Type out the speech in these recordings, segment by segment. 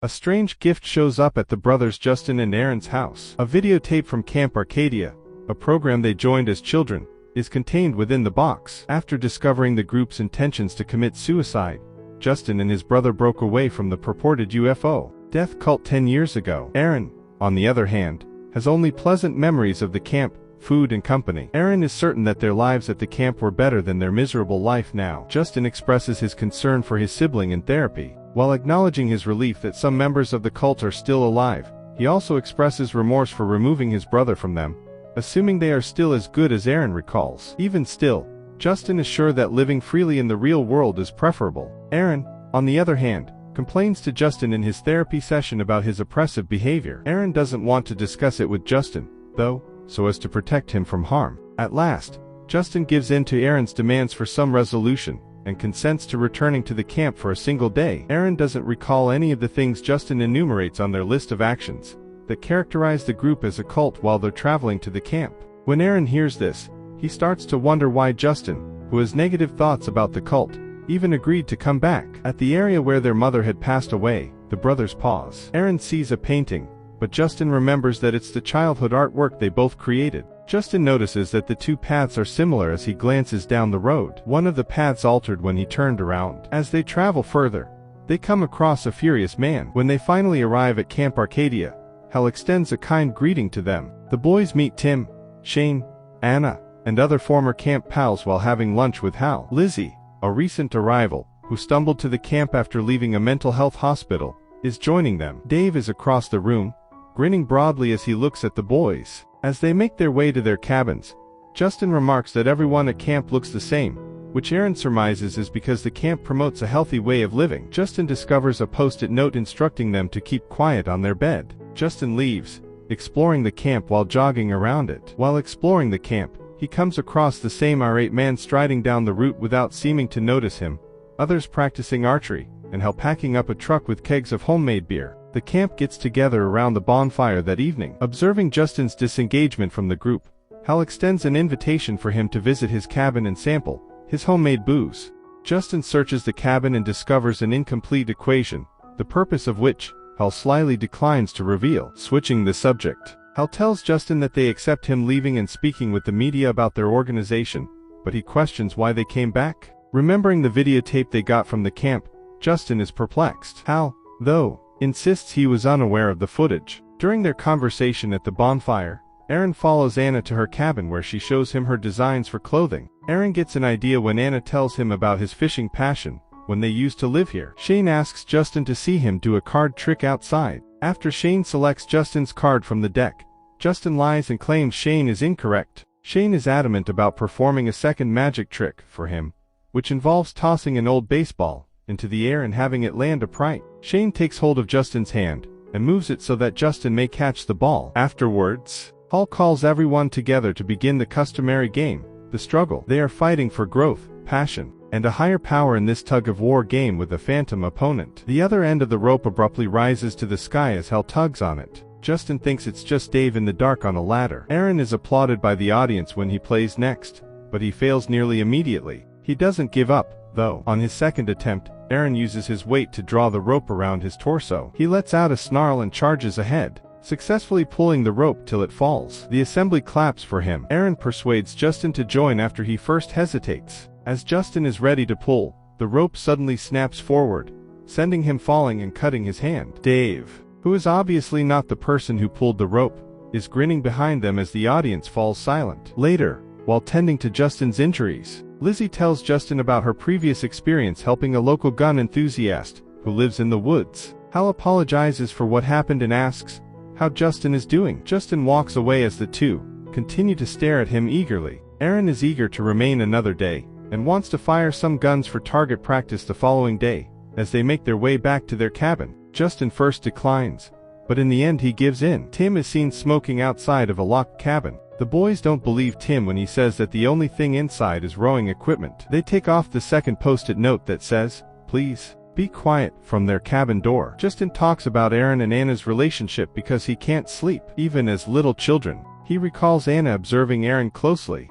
A strange gift shows up at the brothers Justin and Aaron's house. A videotape from Camp Arcadia, a program they joined as children, is contained within the box. After discovering the group's intentions to commit suicide, Justin and his brother broke away from the purported UFO death cult 10 years ago. Aaron, on the other hand, has only pleasant memories of the camp, food and company. Aaron is certain that their lives at the camp were better than their miserable life now. Justin expresses his concern for his sibling in therapy. While acknowledging his relief that some members of the cult are still alive, he also expresses remorse for removing his brother from them, assuming they are still as good as Aaron recalls. Even still, Justin is sure that living freely in the real world is preferable. Aaron, on the other hand, complains to Justin in his therapy session about his oppressive behavior. Aaron doesn't want to discuss it with Justin, though, so as to protect him from harm. At last, Justin gives in to Aaron's demands for some resolution, and consents to returning to the camp for a single day. Aaron doesn't recall any of the things Justin enumerates on their list of actions that characterize the group as a cult while they're traveling to the camp. When Aaron hears this, he starts to wonder why Justin, who has negative thoughts about the cult, even agreed to come back. At the area where their mother had passed away, the brothers pause. Aaron sees a painting, but Justin remembers that it's the childhood artwork they both created. Justin notices that the two paths are similar as he glances down the road. One of the paths altered when he turned around. As they travel further, they come across a furious man. When they finally arrive at Camp Arcadia, Hal extends a kind greeting to them. The boys meet Tim, Shane, Anna, and other former camp pals while having lunch with Hal. Lizzie, a recent arrival, who stumbled to the camp after leaving a mental health hospital, is joining them. Dave is across the room, grinning broadly as he looks at the boys. As they make their way to their cabins, Justin remarks that everyone at camp looks the same, which Aaron surmises is because the camp promotes a healthy way of living. Justin discovers a post-it note instructing them to keep quiet on their bed. Justin leaves, exploring the camp while jogging around it. While exploring the camp, he comes across the same irate man striding down the route without seeming to notice him, others practicing archery, and Hal packing up a truck with kegs of homemade beer. The camp gets together around the bonfire that evening. Observing Justin's disengagement from the group, Hal extends an invitation for him to visit his cabin and sample his homemade booze. Justin searches the cabin and discovers an incomplete equation, the purpose of which Hal slyly declines to reveal. Switching the subject, Hal tells Justin that they accept him leaving and speaking with the media about their organization, but he questions why they came back. Remembering the videotape they got from the camp, Justin is perplexed. Hal, though, insists he was unaware of the footage. During their conversation at the bonfire, Aaron follows Anna to her cabin where she shows him her designs for clothing. Aaron gets an idea when Anna tells him about his fishing passion, when they used to live here. Shane asks Justin to see him do a card trick outside. After Shane selects Justin's card from the deck, Justin lies and claims Shane is incorrect. Shane is adamant about performing a second magic trick for him, which involves tossing an old baseball into the air and having it land upright. Shane takes hold of Justin's hand and moves it so that Justin may catch the ball. Afterwards, Hal calls everyone together to begin the customary game, the struggle. They are fighting for growth, passion, and a higher power in this tug-of-war game with a phantom opponent. The other end of the rope abruptly rises to the sky as Hal tugs on it. Justin thinks it's just Dave in the dark on a ladder. Aaron is applauded by the audience when he plays next, but he fails nearly immediately. He doesn't give up, though. On his second attempt, Aaron uses his weight to draw the rope around his torso. He lets out a snarl and charges ahead, successfully pulling the rope till it falls. The assembly claps for him. Aaron persuades Justin to join after he first hesitates. As Justin is ready to pull, the rope suddenly snaps forward, sending him falling and cutting his hand. Dave, who is obviously not the person who pulled the rope, is grinning behind them as the audience falls silent. Later, while tending to Justin's injuries, Lizzie tells Justin about her previous experience helping a local gun enthusiast who lives in the woods. Hal apologizes for what happened and asks how Justin is doing. Justin walks away as the two continue to stare at him eagerly. Aaron is eager to remain another day and wants to fire some guns for target practice the following day. As they make their way back to their cabin, Justin first declines, but in the end he gives in. Tim is seen smoking outside of a locked cabin. The boys don't believe Tim when he says that the only thing inside is rowing equipment. They take off the second post-it note that says, "Please be quiet," from their cabin door. Justin talks about Aaron and Anna's relationship because he can't sleep. Even as little children, he recalls Anna observing Aaron closely.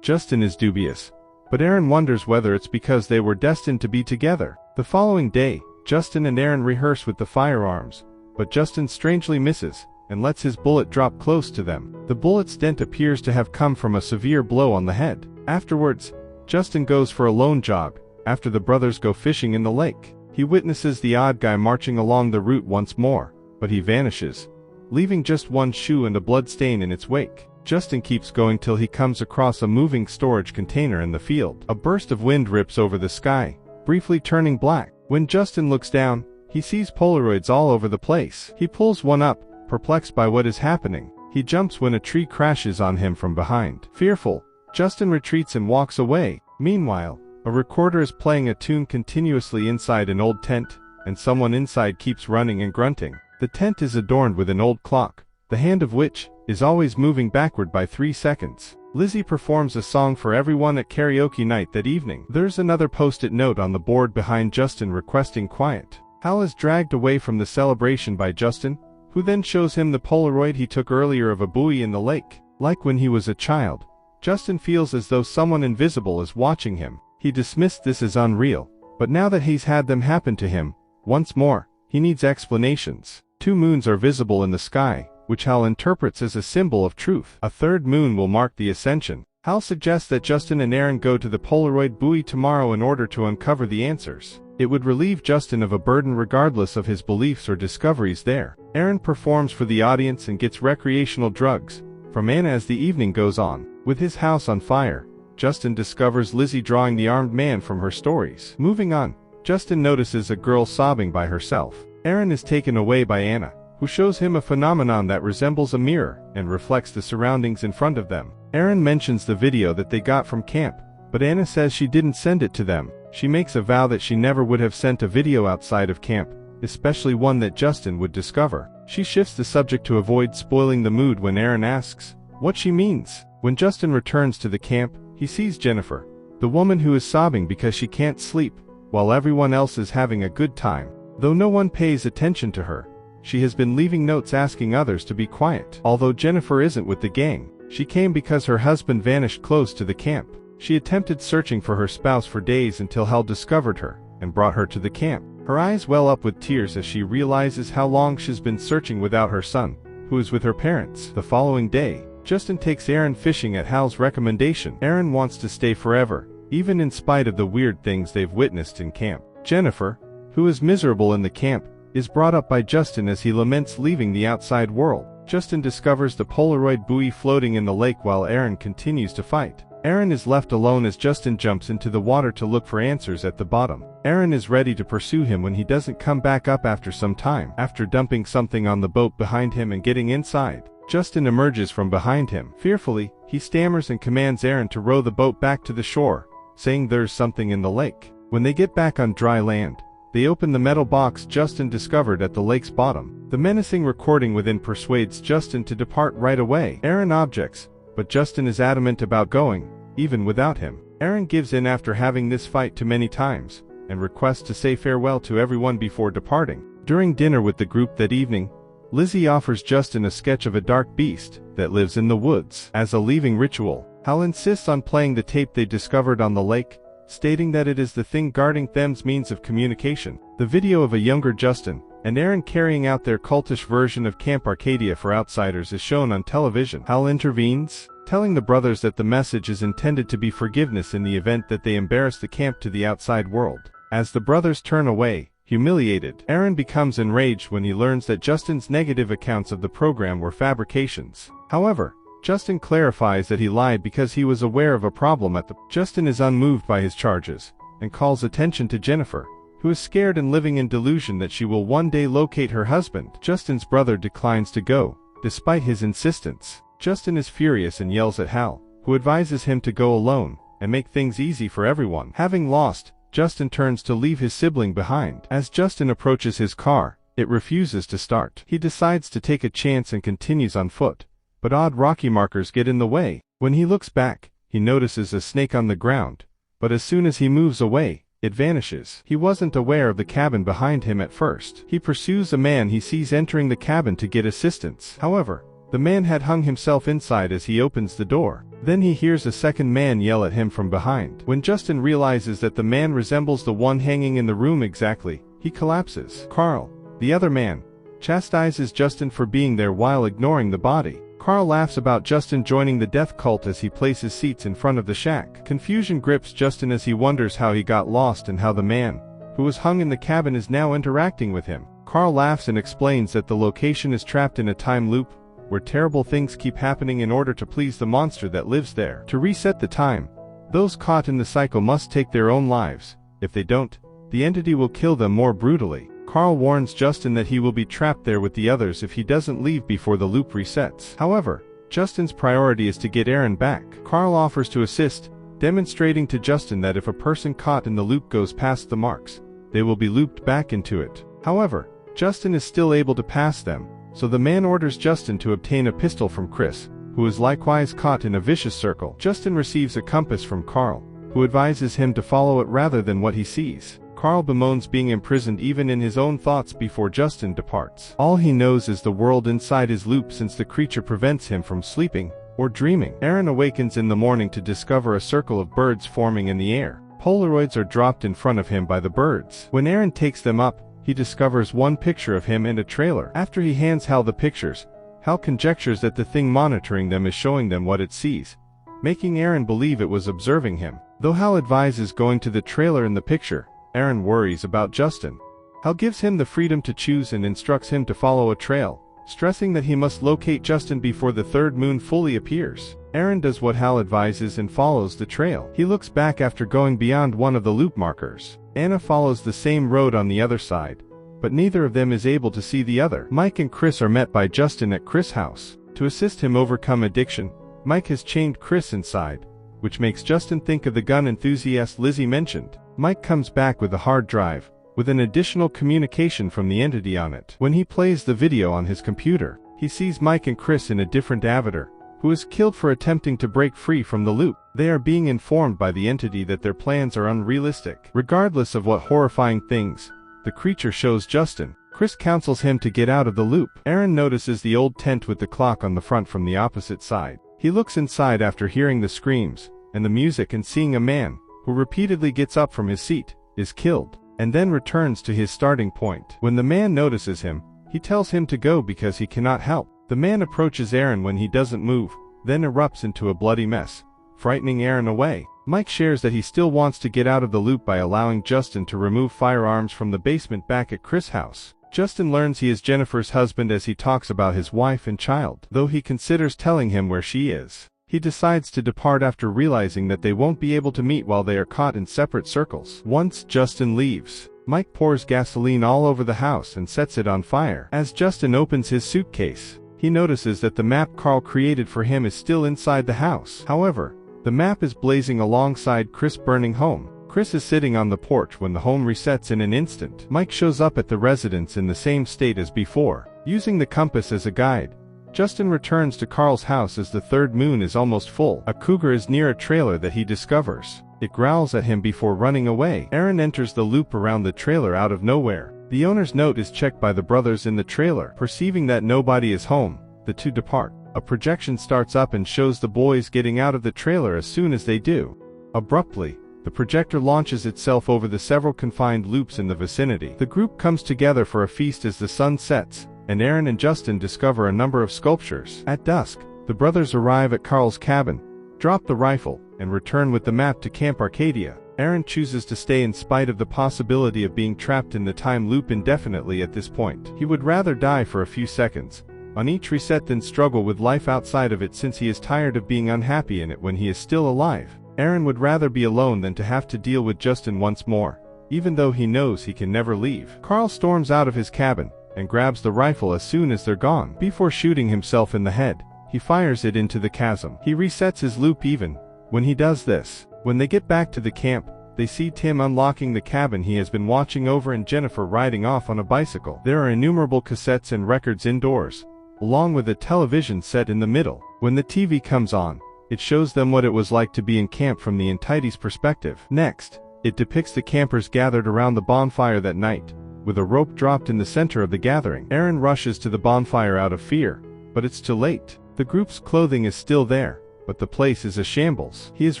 Justin is dubious, but Aaron wonders whether it's because they were destined to be together. The following day, Justin and Aaron rehearse with the firearms, but Justin strangely misses and lets his bullet drop close to them. The bullet's dent appears to have come from a severe blow on the head. Afterwards, Justin goes for a lone jog after the brothers go fishing in the lake. He witnesses the odd guy marching along the route once more, but he vanishes, leaving just one shoe and a blood stain in its wake. Justin keeps going till he comes across a moving storage container in the field. A burst of wind rips over the sky, briefly turning black. When Justin looks down, he sees Polaroids all over the place. He pulls one up, perplexed by what is happening. He jumps when a tree crashes on him from behind. Fearful, Justin retreats and walks away. Meanwhile, a recorder is playing a tune continuously inside an old tent, and someone inside keeps running and grunting. The tent is adorned with an old clock, the hand of which is always moving backward by 3 seconds. Lizzie performs a song for everyone at karaoke night that evening. There's another post-it note on the board behind Justin requesting quiet. Hal is dragged away from the celebration by Justin, who then shows him the Polaroid he took earlier of a buoy in the lake. Like when he was a child, Justin feels as though someone invisible is watching him. He dismissed this as unreal, but now that he's had them happen to him once more, he needs explanations. 2 moons are visible in the sky, which Hal interprets as a symbol of truth. A third moon will mark the ascension. Hal suggests that Justin and Aaron go to the Polaroid buoy tomorrow in order to uncover the answers. It would relieve Justin of a burden regardless of his beliefs or discoveries there. Aaron performs for the audience and gets recreational drugs from Anna as the evening goes on. With his house on fire, Justin discovers Lizzie drawing the armed man from her stories. Moving on, Justin notices a girl sobbing by herself. Aaron is taken away by Anna, who shows him a phenomenon that resembles a mirror and reflects the surroundings in front of them. Aaron mentions the video that they got from camp, but Anna says she didn't send it to them. She makes a vow that she never would have sent a video outside of camp, especially one that Justin would discover. She shifts the subject to avoid spoiling the mood when Aaron asks what she means. When Justin returns to the camp, he sees Jennifer, the woman who is sobbing because she can't sleep, while everyone else is having a good time. Though no one pays attention to her, she has been leaving notes asking others to be quiet. Although Jennifer isn't with the gang, she came because her husband vanished close to the camp. She attempted searching for her spouse for days until Hal discovered her and brought her to the camp. Her eyes well up with tears as she realizes how long she's been searching without her son, who is with her parents. The following day, Justin takes Aaron fishing at Hal's recommendation. Aaron wants to stay forever, even in spite of the weird things they've witnessed in camp. Jennifer, who is miserable in the camp, is brought up by Justin as he laments leaving the outside world. Justin discovers the Polaroid buoy floating in the lake while Aaron continues to fight. Aaron is left alone as Justin jumps into the water to look for answers at the bottom. Aaron is ready to pursue him when he doesn't come back up after some time. After dumping something on the boat behind him and getting inside, Justin emerges from behind him. Fearfully, he stammers and commands Aaron to row the boat back to the shore, saying there's something in the lake. When they get back on dry land, they open the metal box Justin discovered at the lake's bottom. The menacing recording within persuades Justin to depart right away. Aaron objects, but Justin is adamant about going, even without him. Aaron gives in after having this fight too many times, and requests to say farewell to everyone before departing. During dinner with the group that evening, Lizzie offers Justin a sketch of a dark beast that lives in the woods. As a leaving ritual, Hal insists on playing the tape they discovered on the lake, stating that it is the thing guarding them's means of communication. The video of a younger Justin and Aaron carrying out their cultish version of Camp Arcadia for outsiders is shown on television. Hal intervenes, telling the brothers that the message is intended to be forgiveness in the event that they embarrass the camp to the outside world. As the brothers turn away, humiliated, Aaron becomes enraged when he learns that Justin's negative accounts of the program were fabrications. However, Justin clarifies that he lied because he was aware of a problem at the... Justin is unmoved by his charges, and calls attention to Jennifer, who is scared and living in delusion that she will one day locate her husband. Justin's brother declines to go, despite his insistence. Justin is furious and yells at Hal, who advises him to go alone, and make things easy for everyone. Having lost, Justin turns to leave his sibling behind. As Justin approaches his car, it refuses to start. He decides to take a chance and continues on foot, but odd rocky markers get in the way. When he looks back, he notices a snake on the ground, but as soon as he moves away, it vanishes. He wasn't aware of the cabin behind him at first. He pursues a man he sees entering the cabin to get assistance. However, the man had hung himself inside as he opens the door. Then he hears a second man yell at him from behind. When Justin realizes that the man resembles the one hanging in the room exactly, he he collapses. Carl, the other man, chastises Justin for being there while ignoring the body. Carl laughs about Justin joining the death cult as he places seats in front of the shack. Confusion grips Justin as he wonders how he got lost and how the man, who was hung in the cabin, is now interacting with him. Carl laughs and explains that the location is trapped in a time loop, where terrible things keep happening in order to please the monster that lives there. To reset the time, those caught in the cycle must take their own lives. If they don't, the entity will kill them more brutally. Carl warns Justin that he will be trapped there with the others if he doesn't leave before the loop resets. However, Justin's priority is to get Aaron back. Carl offers to assist, demonstrating to Justin that if a person caught in the loop goes past the marks, they will be looped back into it. However, Justin is still able to pass them, so the man orders Justin to obtain a pistol from Chris, who is likewise caught in a vicious circle. Justin receives a compass from Carl, who advises him to follow it rather than what he sees. Carl bemoans being imprisoned even in his own thoughts before Justin departs. All he knows is the world inside his loop, since the creature prevents him from sleeping or dreaming. Aaron awakens in the morning to discover a circle of birds forming in the air. Polaroids are dropped in front of him by the birds. When Aaron takes them up, he discovers one picture of him and a trailer. After he hands Hal the pictures, Hal conjectures that the thing monitoring them is showing them what it sees, making Aaron believe it was observing him. Though Hal advises going to the trailer in the picture, Aaron worries about Justin. Hal gives him the freedom to choose and instructs him to follow a trail, stressing that he must locate Justin before the third moon fully appears. Aaron does what Hal advises and follows the trail. He looks back after going beyond one of the loop markers. Anna follows the same road on the other side, but neither of them is able to see the other. Mike and Chris are met by Justin at Chris' house. To assist him overcome addiction, Mike has chained Chris inside, which makes Justin think of the gun enthusiast Lizzie mentioned. Mike comes back with a hard drive, with an additional communication from the entity on it. When he plays the video on his computer, he sees Mike and Chris in a different avatar, who is killed for attempting to break free from the loop. They are being informed by the entity that their plans are unrealistic. Regardless of what horrifying things the creature shows Justin, Chris counsels him to get out of the loop. Aaron notices the old tent with the clock on the front from the opposite side. He looks inside after hearing the screams and the music and seeing a man, who repeatedly gets up from his seat, is killed, and then returns to his starting point. When the man notices him, he tells him to go because he cannot help. The man approaches Aaron when he doesn't move, then erupts into a bloody mess, frightening Aaron away. Mike shares that he still wants to get out of the loop by allowing Justin to remove firearms from the basement back at Chris' house. Justin learns he is Jennifer's husband as he talks about his wife and child. Though he considers telling him where she is, he decides to depart after realizing that they won't be able to meet while they are caught in separate circles. Once Justin leaves, Mike pours gasoline all over the house and sets it on fire. As Justin opens his suitcase, he notices that the map Carl created for him is still inside the house. However, the map is blazing alongside Chris' burning home. Chris is sitting on the porch when the home resets in an instant. Mike shows up at the residence in the same state as before. Using the compass as a guide, Justin returns to Carl's house as the third moon is almost full. A cougar is near a trailer that he discovers. It growls at him before running away. Aaron enters the loop around the trailer out of nowhere. The owner's note is checked by the brothers in the trailer. Perceiving that nobody is home, the two depart. A projection starts up and shows the boys getting out of the trailer as soon as they do. Abruptly, the projector launches itself over the several confined loops in the vicinity. The group comes together for a feast as the sun sets, and Aaron and Justin discover a number of sculptures. At dusk, the brothers arrive at Carl's cabin, drop the rifle, and return with the map to Camp Arcadia. Aaron chooses to stay in spite of the possibility of being trapped in the time loop indefinitely at this point. He would rather die for a few seconds on each reset than struggle with life outside of it, since he is tired of being unhappy in it when he is still alive. Aaron would rather be alone than to have to deal with Justin once more, even though he knows he can never leave. Carl storms out of his cabin and grabs the rifle as soon as they're gone. Before shooting himself in the head, he fires it into the chasm. He resets his loop even when he does this. When they get back to the camp, they see Tim unlocking the cabin he has been watching over and Jennifer riding off on a bicycle. There are innumerable cassettes and records indoors, along with a television set in the middle. When the TV comes on, it shows them what it was like to be in camp from the entity's perspective. Next, it depicts the campers gathered around the bonfire that night, with a rope dropped in the center of the gathering. Aaron rushes to the bonfire out of fear, but it's too late. The group's clothing is still there, but the place is a shambles. He is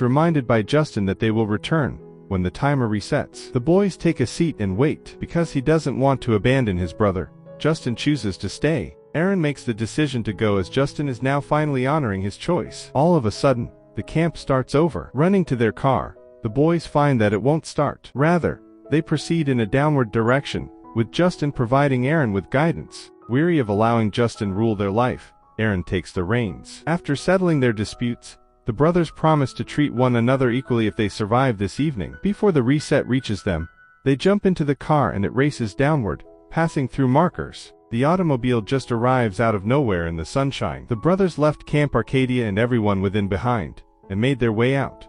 reminded by Justin that they will return, When the timer resets, the boys take a seat and wait. Because he doesn't want to abandon his brother, Justin chooses to stay. Aaron makes the decision to go as Justin is now finally honoring his choice. All of a sudden, the camp starts over. Running to their car, the boys find that it won't start. Rather, they proceed in a downward direction, with Justin providing Aaron with guidance. Weary of allowing Justin rule their life, Aaron takes the reins. After settling their disputes, the brothers promise to treat one another equally if they survive this evening. Before the reset reaches them, they jump into the car and it races downward, passing through markers. The automobile just arrives out of nowhere in the sunshine. The brothers left Camp Arcadia and everyone within behind, and made their way out.